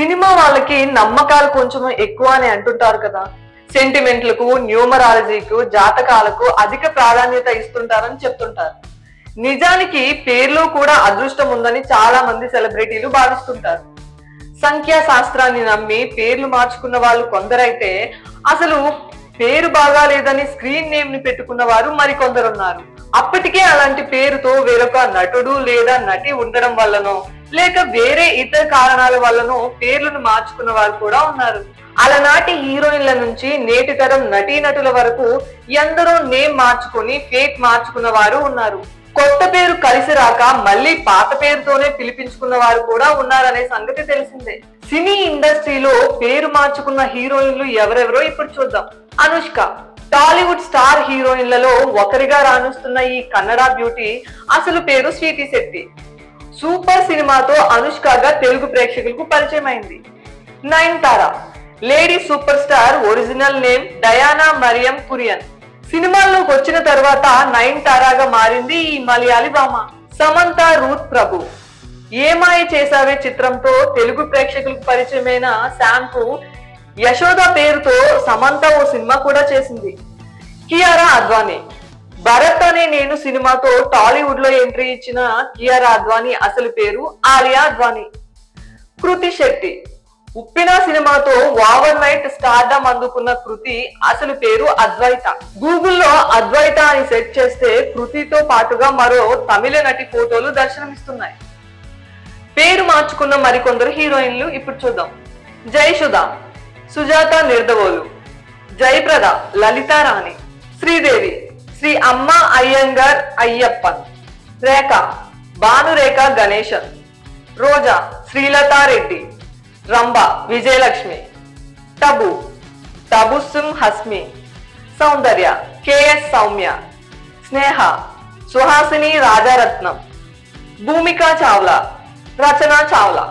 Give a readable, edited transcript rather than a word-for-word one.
Cinema వాళ్ళకి నమ్మకాలు కొంచెం ఎక్కువ అని అంటుంటారు కదా. సెంటిమెంట్లకు, న్యూమరాలజీకు, జాతకాలకు అధిక ప్రాధాన్యత ఇస్తుంటారని చెప్తుంటారు. నిజానికి పేర్లో కూడా అదృష్టం ఉందని చాలా మంది సెలబ్రిటీలు భావిస్తుంటారు. సంఖ్యా శాస్త్రాన్ని నమ్మి పేర్లు మార్చుకున్న వాళ్ళు కొందరైతే, అసలు పేరు బాగాలేదని స్క్రీన్ నేమ్ ని పెట్టుకున్న వారు మరికొందరున్నారు. అప్పటికే అలాంటి పేరుతో వేరొక నటుడు లేదా నటి ఉండడం వల్లనో లేక వేరే ఇతర కారణాల వల్లనో పేర్లను మార్చుకున్న వారు కూడా ఉన్నారు. అలనాటి హీరోయిన్ల నుంచి నేటి తరం నటీనటుల వరకు ఎందరో నేమ్ మార్చుకుని ఫేక్ మార్చుకున్న వారు ఉన్నారు. కొత్త పేరు కలిసి రాక మళ్ళీ పాత పేరుతోనే పిలిపించుకున్న వారు కూడా ఉన్నారనే సంగతి తెలిసిందే. సినీ ఇండస్ట్రీలో పేరు మార్చుకున్న హీరోయిన్లు ఎవరెవరో ఇప్పుడు చూద్దాం. అనుష్క టాలీవుడ్ స్టార్ హీరోయిన్లలో ఒకరిగా రాణిస్తున్న ఈ కన్నడ బ్యూటీ అసలు పేరు స్వీటీ శెట్టి. సూపర్ సినిమాతో అనుష్కగా తెలుగు ప్రేక్షకులకు పరిచయం అయింది. Nayanthara lady superstar, original name Diana Mariam Kurian. సినిమాల్లోకి వచ్చిన తర్వాత నయనతారగా మారింది ఈ మలయాళీ భామ. సమంత రూత్ ప్రభు ఏమాయ చేసావే చిత్రంతో తెలుగు ప్రేక్షకులకు పరిచయమైన శాంకు యశోద పేరుతో సమంత ఓ సినిమా కూడా చేసింది. కియారా అద్వానీ భరత్ అనే నేను సినిమాతో టాలీవుడ్ లో ఎంట్రీ ఇచ్చిన కియారా అద్వానీ అసలు పేరు ఆలియా అద్వానీ. కృతి శెట్టి ఉప్పిన సినిమాతో ఓవర్ నైట్ స్టార్డమ్ అందుకున్న కృతి అసలు పేరు అద్వైత. గూగుల్లో అద్వైత అని సెర్చ్ చేస్తే కృతితో పాటుగా మరో తమిళ నటి ఫోటోలు దర్శనమిస్తున్నాయి. పేరు మార్చుకున్న మరికొందరు హీరోయిన్లు ఇప్పుడు చూద్దాం. జయసుధ సుజాత నిర్దవోలు, జయప్రద లలితా రాణి, శ్రీదేవి శ్రీ అమ్మ అయ్యంగర్ అయ్యప్పన్, రేఖ భానురేఖ గణేశన్, రోజా శ్రీలతారెడ్డి, రంభ విజయలక్ష్మి, టబు టబుస్సుం హస్మి, సౌందర్య కెఎస్ సౌమ్య, స్నేహ సుహాసిని రాజారత్నం, భూమికా చావ్లా, రచనా చావ్లా.